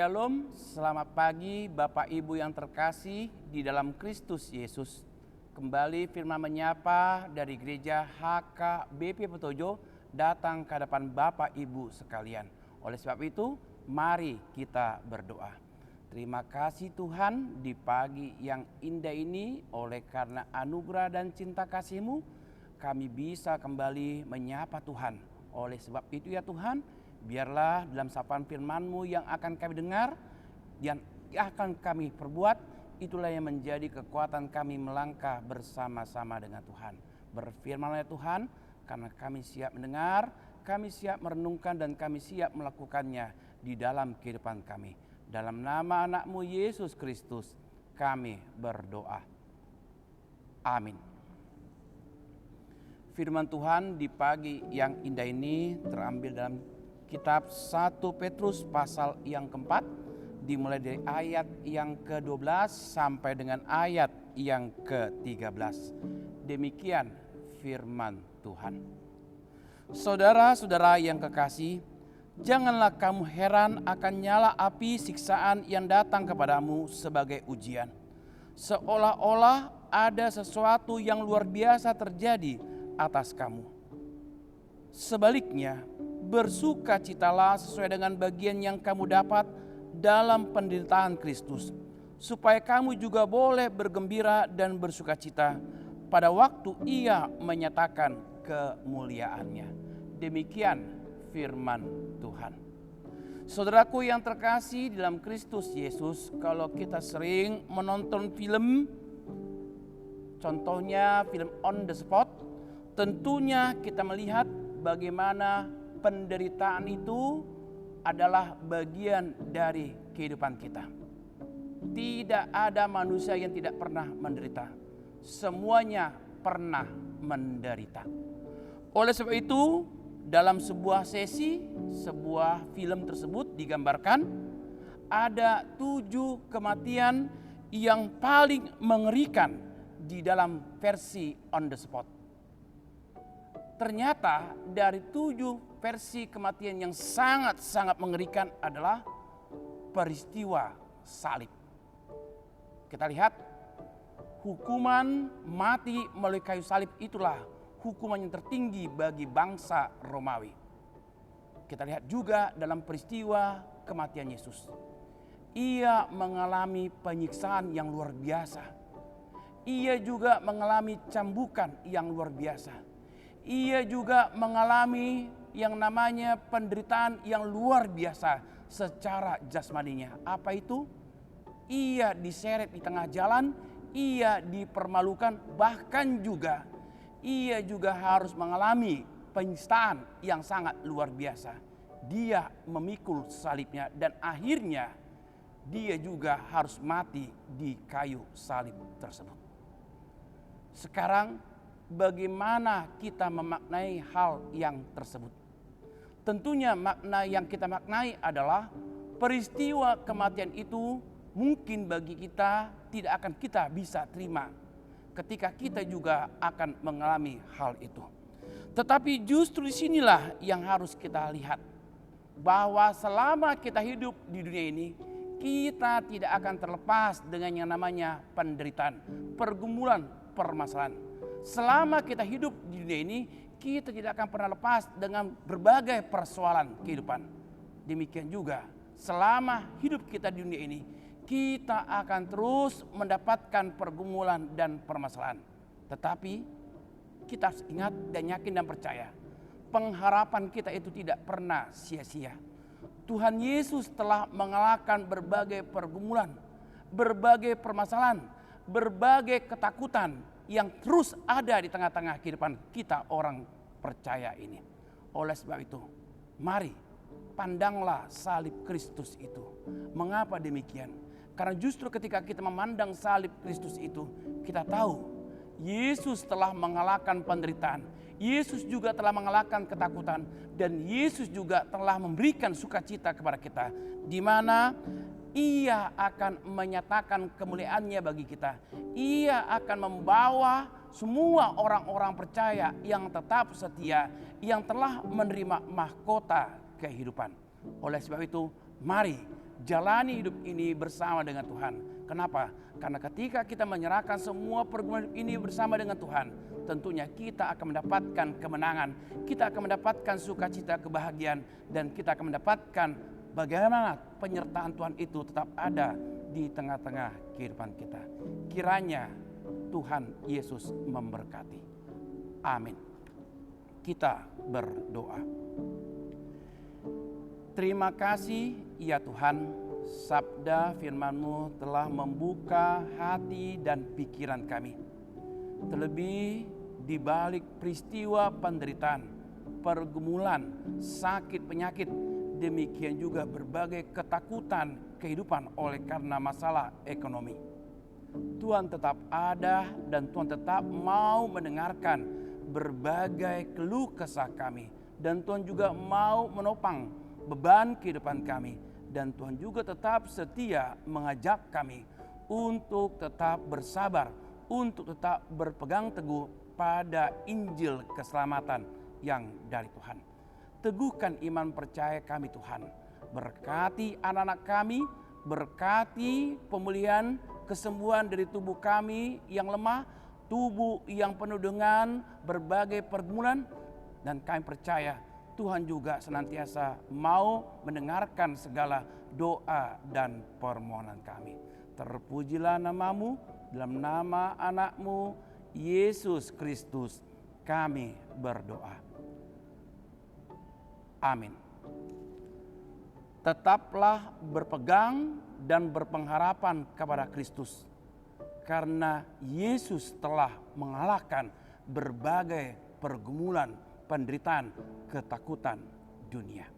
Shalom, selamat pagi Bapak Ibu yang terkasih di dalam Kristus Yesus. Kembali firman menyapa dari gereja HKBP Petojo datang ke hadapan Bapak Ibu sekalian. Oleh sebab itu, mari kita berdoa. Terima kasih Tuhan di pagi yang indah ini, oleh karena anugerah dan cinta kasih-Mu, kami bisa kembali menyapa Tuhan. Oleh sebab itu ya Tuhan, biarlah dalam sapaan firman-Mu yang akan kami dengar, yang akan kami perbuat, itulah yang menjadi kekuatan kami melangkah bersama-sama dengan Tuhan. Berfirman-Lah Tuhan, karena kami siap mendengar, kami siap merenungkan, dan kami siap melakukannya di dalam kehidupan kami. Dalam nama anak-Mu Yesus Kristus, kami berdoa. Amin. Firman Tuhan di pagi yang indah ini terambil dalam Kitab 1 Petrus pasal yang keempat, dimulai dari ayat yang ke-12 sampai dengan ayat yang ke-13. Demikian firman Tuhan. Saudara-saudara yang kekasih, janganlah kamu heran akan nyala api siksaan yang datang kepadamu sebagai ujian. Seolah-olah ada sesuatu yang luar biasa terjadi atas kamu. Sebaliknya, bersukacitalah sesuai dengan bagian yang kamu dapat dalam penderitaan Kristus, supaya kamu juga boleh bergembira dan bersukacita pada waktu Ia menyatakan kemuliaannya. Demikian firman Tuhan. Saudaraku yang terkasih dalam Kristus Yesus, kalau kita sering menonton film, contohnya film On the Spot, tentunya kita melihat bagaimana penderitaan itu adalah bagian dari kehidupan kita. Tidak ada manusia yang tidak pernah menderita. Semuanya pernah menderita. Oleh sebab itu, dalam sebuah sesi, sebuah film tersebut digambarkan ada 7 kematian yang paling mengerikan di dalam versi On the Spot. Ternyata dari 7 versi kematian yang sangat-sangat mengerikan adalah peristiwa salib. Kita lihat, hukuman mati melalui kayu salib itulah hukuman yang tertinggi bagi bangsa Romawi. Kita lihat juga dalam peristiwa kematian Yesus. Ia mengalami penyiksaan yang luar biasa. Ia juga mengalami cambukan yang luar biasa. Ia juga mengalami yang namanya penderitaan yang luar biasa secara jasmaninya. Apa itu? Ia diseret di tengah jalan, ia dipermalukan, bahkan juga ia juga harus mengalami penyistaan yang sangat luar biasa. Dia memikul salibnya dan akhirnya dia juga harus mati di kayu salib tersebut. Sekarang bagaimana kita memaknai hal yang tersebut? Tentunya makna yang kita maknai adalah peristiwa kematian itu mungkin bagi kita tidak akan kita bisa terima ketika kita juga akan mengalami hal itu. Tetapi justru disinilah yang harus kita lihat, bahwa selama kita hidup di dunia ini, kita tidak akan terlepas dengan yang namanya penderitaan, pergumulan, permasalahan. Selama kita hidup di dunia ini, kita tidak akan pernah lepas dengan berbagai persoalan kehidupan. Demikian juga selama hidup kita di dunia ini, kita akan terus mendapatkan pergumulan dan permasalahan. Tetapi kita harus ingat dan yakin dan percaya, pengharapan kita itu tidak pernah sia-sia. Tuhan Yesus telah mengalahkan berbagai pergumulan, berbagai permasalahan, berbagai ketakutan yang terus ada di tengah-tengah kehidupan kita orang percaya ini. Oleh sebab itu, mari pandanglah salib Kristus itu. Mengapa demikian? Karena justru ketika kita memandang salib Kristus itu, kita tahu Yesus telah mengalahkan penderitaan. Yesus juga telah mengalahkan ketakutan, dan Yesus juga telah memberikan sukacita kepada kita, di mana Ia akan menyatakan kemuliaannya bagi kita. Ia akan membawa semua orang-orang percaya yang tetap setia, yang telah menerima mahkota kehidupan. Oleh sebab itu, mari jalani hidup ini bersama dengan Tuhan. Kenapa? Karena ketika kita menyerahkan semua pergumulan hidup ini bersama dengan Tuhan, tentunya kita akan mendapatkan kemenangan, kita akan mendapatkan sukacita, kebahagiaan, dan kita akan mendapatkan bagaimana penyertaan Tuhan itu tetap ada di tengah-tengah kehidupan kita. Kiranya Tuhan Yesus memberkati. Amin. Kita berdoa. Terima kasih ya Tuhan, sabda firman-Mu telah membuka hati dan pikiran kami. Terlebih di balik peristiwa penderitaan, pergumulan, sakit, penyakit, demikian juga berbagai ketakutan kehidupan oleh karena masalah ekonomi. Tuhan tetap ada dan Tuhan tetap mau mendengarkan berbagai keluh kesah kami. Dan Tuhan juga mau menopang beban kehidupan kami. Dan Tuhan juga tetap setia mengajak kami untuk tetap bersabar, untuk tetap berpegang teguh pada Injil keselamatan yang dari Tuhan. Teguhkan iman percaya kami Tuhan. Berkati anak-anak kami, berkati pemulihan kesembuhan dari tubuh kami yang lemah, tubuh yang penuh dengan berbagai pergumulan. Dan kami percaya Tuhan juga senantiasa mau mendengarkan segala doa dan permohonan kami. Terpujilah nama-Mu, dalam nama anak-Mu, Yesus Kristus, kami berdoa. Amin. Tetaplah berpegang dan berpengharapan kepada Kristus, karena Yesus telah mengalahkan berbagai pergumulan, penderitaan, ketakutan dunia.